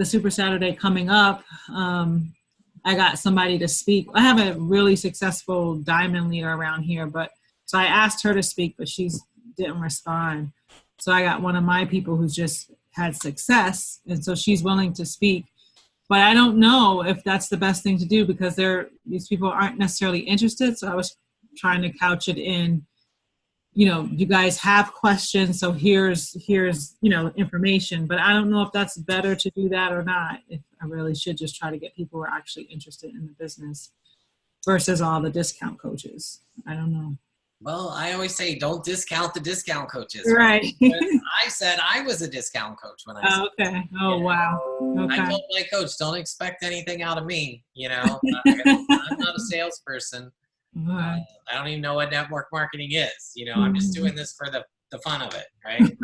Super Saturday coming up, I got somebody to speak. I have a really successful diamond leader around here, so I asked her to speak, but she didn't respond. So I got one of my people who's just had success, and so she's willing to speak. But I don't know if that's the best thing to do because these people aren't necessarily interested. So I was trying to couch it in, you guys have questions, so here's information. But I don't know if that's better to do that or not. If I really should just try to get people who are actually interested in the business versus all the discount coaches. I don't know. Well, I always say don't discount the discount coaches. Right. I said I was a discount coach when I started. Okay. Oh, wow. Okay. I told my coach, don't expect anything out of me. I'm not a salesperson. Right. I don't even know what network marketing is. I'm just doing this for the fun of it, right?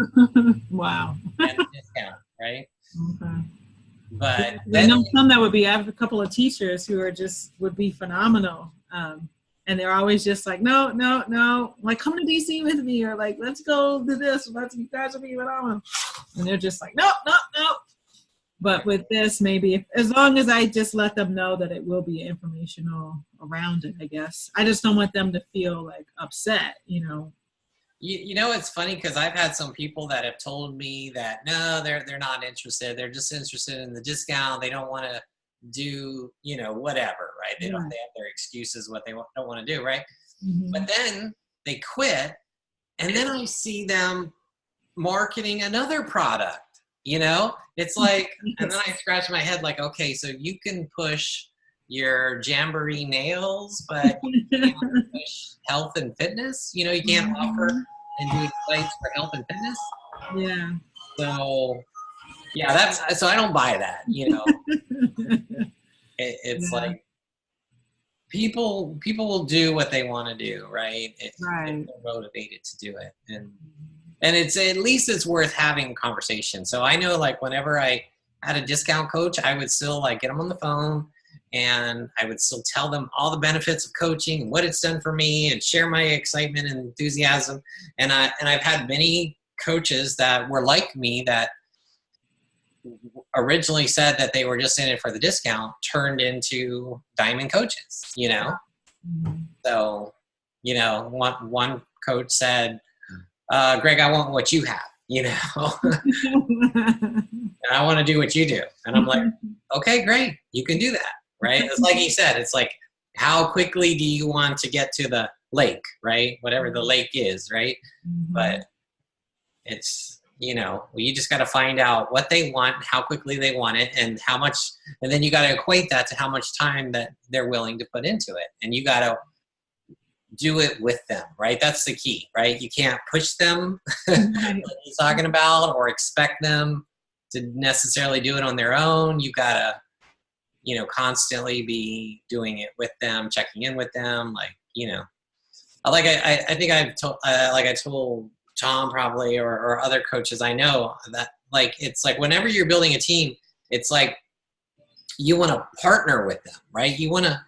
Wow. And discount, right? Okay. But I know some that would be. I have a couple of teachers who would be phenomenal. And they're always just like, no, like come to DC with me, or like, let's go do this. You guys will be what I want. And they're just like, no. But with this, maybe as long as I just let them know that it will be informational around it, I guess. I just don't want them to feel like upset, It's funny because I've had some people that have told me that no, they're not interested. They're just interested in the discount. They don't want to do whatever, right? They have their excuses what they don't want to do, right? Mm-hmm. But then they quit, and then I see them marketing another product. It's like, and then I scratch my head like, okay, so you can push your Jamboree nails, but you can't push health and fitness. You can't offer and do sites for health and fitness. Yeah. So yeah, so I don't buy that. It's like people will do what they want to do, right? If they're motivated to do it, and it's at least it's worth having a conversation. So I know, like, whenever I had a discount coach, I would still like get them on the phone, and I would still tell them all the benefits of coaching, what it's done for me, and share my excitement and enthusiasm. And I've had many coaches that were like me that originally said that they were just in it for the discount, turned into diamond coaches, Mm-hmm. So, one coach said, Greg, I want what you have, and I want to do what you do. And I'm like, okay, great. You can do that. Right. It's like he said, it's like, how quickly do you want to get to the lake, right? Whatever the lake is. Right. Mm-hmm. But it's, you just got to find out what they want, how quickly they want it, and how much, and then you got to equate that to how much time that they're willing to put into it. And you got to do it with them, right? That's the key, right? You can't push them like he's talking about, or expect them to necessarily do it on their own. You got to, constantly be doing it with them, checking in with them. Like, I think I've told, I told Tom probably, or other coaches I know, that like, it's like whenever you're building a team, it's like you want to partner with them, right? You want to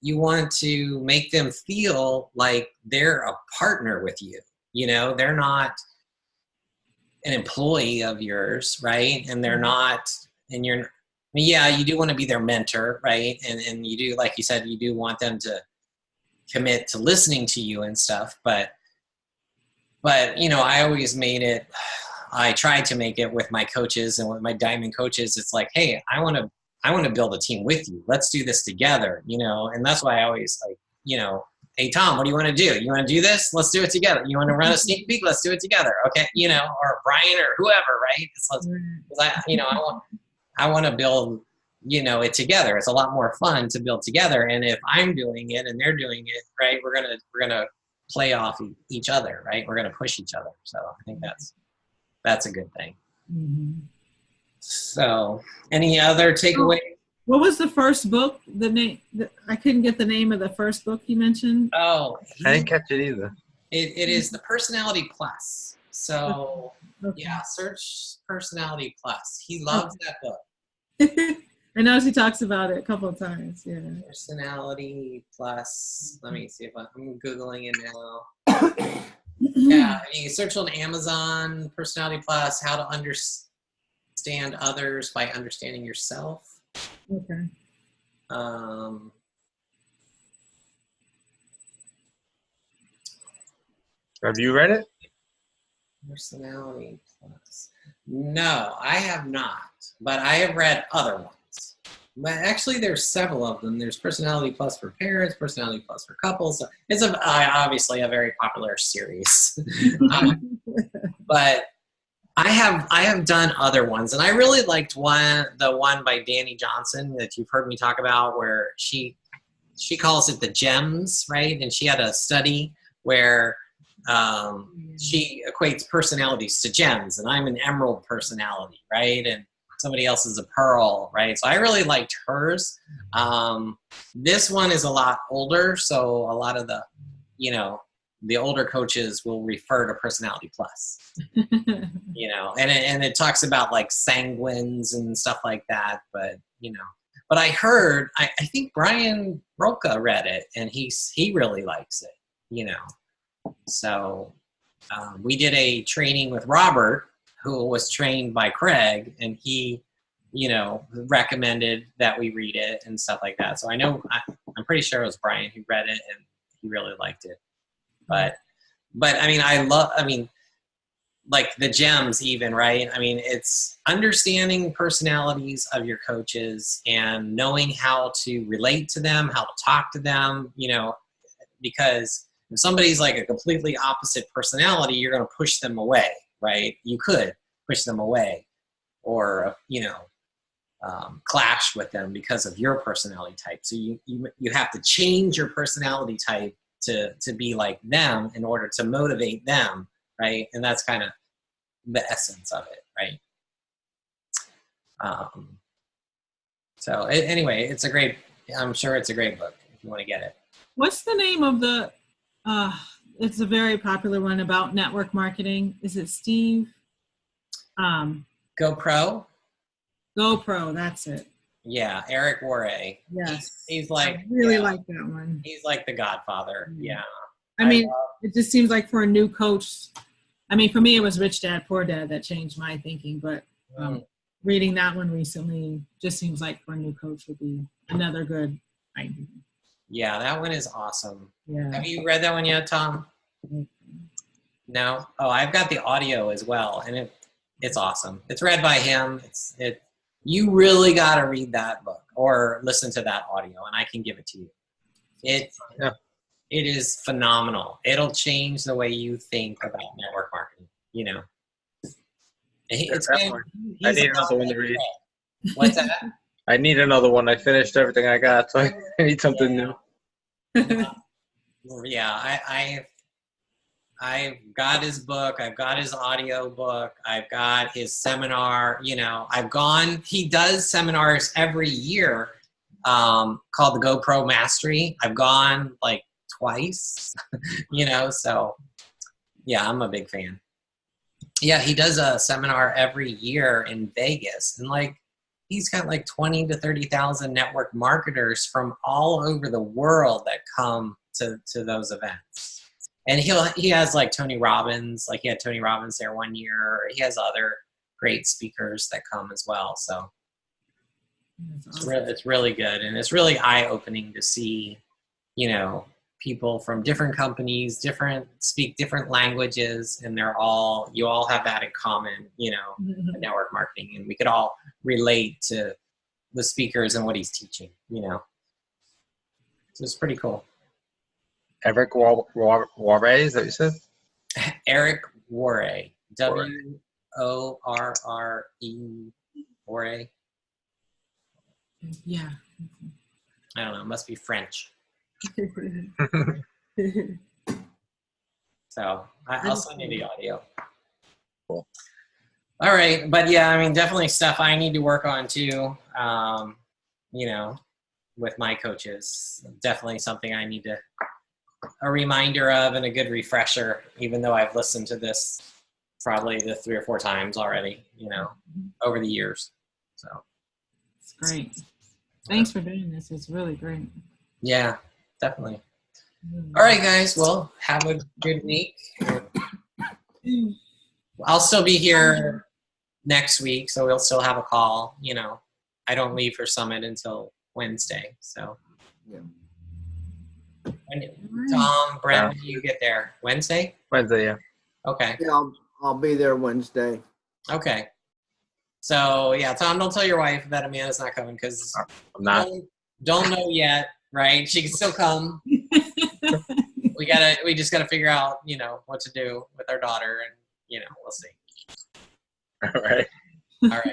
you want to make them feel like they're a partner with you. You know, they're not an employee of yours, right? And they're not, and you're, I mean, yeah, you do want to be their mentor, right? And you do, like you said, you do want them to commit to listening to you and stuff. But you know, I always made it, I tried to make it with my coaches and with my diamond coaches. It's like, hey, I want to build a team with you. Let's do this together, you know? And that's why I always like, you know, hey, Tom, what do you want to do? You want to do this? Let's do it together. You want to run a sneak peek? Let's do it together. Okay. You know, or Brian or whoever, right? I want to build, you know, it together. It's a lot more fun to build together. And if I'm doing it and they're doing it, right, we're going to play off each other, right? We're going to push each other. So I think that's a good thing. Mm-hmm. So any other takeaway? What was the first book? The name? I couldn't get the name of the first book you mentioned. Oh, I didn't catch it either. It is the Personality Plus. So Okay. yeah, search Personality Plus. He loves that book. I know he talks about it a couple of times. Yeah. Personality Plus. Let me see if I'm Googling it now. Yeah, you can search on Amazon, Personality Plus, how to understand others by understanding yourself. Okay. Have you read it? Personality Plus. No, I have not, but I have read other ones. But actually, there's several of them. There's Personality Plus for parents, Personality Plus for couples. So it's obviously a very popular series. But I have done other ones, and I really liked the one by Danny Johnson that you've heard me talk about, where she calls it the gems, right? And she had a study where she equates personalities to gems, and I'm an emerald personality, right? And somebody else is a pearl, right? So I really liked hers. This one is a lot older, so a lot of the, you know, the older coaches will refer to Personality Plus, you know, and it talks about like sanguines and stuff like that. But, you know, but I heard, I think Brian Roca read it and he really likes it, you know. So we did a training with Robert, who was trained by Craig, and he, you know, recommended that we read it and stuff like that. So I know, I'm pretty sure it was Brian who read it and he really liked it. But I mean, like the gems even, right? I mean, it's understanding personalities of your coaches and knowing how to relate to them, how to talk to them, you know, because if somebody's like a completely opposite personality, you're going to push them away, right? You could push them away or, you know, clash with them because of your personality type. So you have to change your personality type to be like them in order to motivate them, right? And that's kind of the essence of it, right? So anyway, I'm sure it's a great book if you want to get it. What's the name of the, it's a very popular one about network marketing. Is it Steve? GoPro? GoPro, that's it. Yeah, Eric Worre. Yes. He's like, I really like that one. He's like the godfather. Yeah. I mean, it just seems like for a new coach, I mean, for me, it was Rich Dad, Poor Dad that changed my thinking, but reading that one recently just seems like for a new coach would be another good idea. Yeah, that one is awesome. Yeah. Have you read that one yet, Tom? No? Oh, I've got the audio as well, and it's awesome. It's read by him. You really got to read that book or listen to that audio, and I can give it to you. It is phenomenal. It'll change the way you think about network marketing, you know. I need another one to read. What's that? I need another one. I finished everything I got, so I need something new. Yeah, I've got his book. I've got his audio book. I've got his seminar. You know, he does seminars every year called the GoPro Mastery. I've gone like twice, you know, so yeah, I'm a big fan. Yeah, he does a seminar every year in Vegas. And like, he's got like 20 to 30,000 network marketers from all over the world that come to those events. And he has like Tony Robbins, like he had Tony Robbins there one year. He has other great speakers that come as well. So it's really good. And it's really eye-opening to see, you know, people from different companies, speak different languages, and you all have that in common, you know, network marketing, and we could all relate to the speakers and what he's teaching, you know. So it's pretty cool. Eric Worre, is that what you said? Eric Worre, W-O-R-R-E, Worre. Yeah. I don't know, it must be French. So I'll send you the audio. Cool. All right, but yeah, I mean, definitely stuff I need to work on too. You know, with my coaches, definitely something I need a reminder of and a good refresher. Even though I've listened to this probably the 3 or 4 times already, you know, over the years. So it's great. Thanks for doing this. It's really great. Yeah. Definitely. All right, guys. Well, have a good week. I'll still be here next week, so we'll still have a call. You know, I don't leave for Summit until Wednesday. So, Tom, Brent, when do you get there? Wednesday? Wednesday, yeah. Okay. Yeah, I'll be there Wednesday. Okay. So, yeah, Tom, don't tell your wife that Amanda's not coming because I'm not. Don't know yet. Right, she can still come. We just gotta figure out, you know, what to do with our daughter, and you know, we'll see. All right. All right.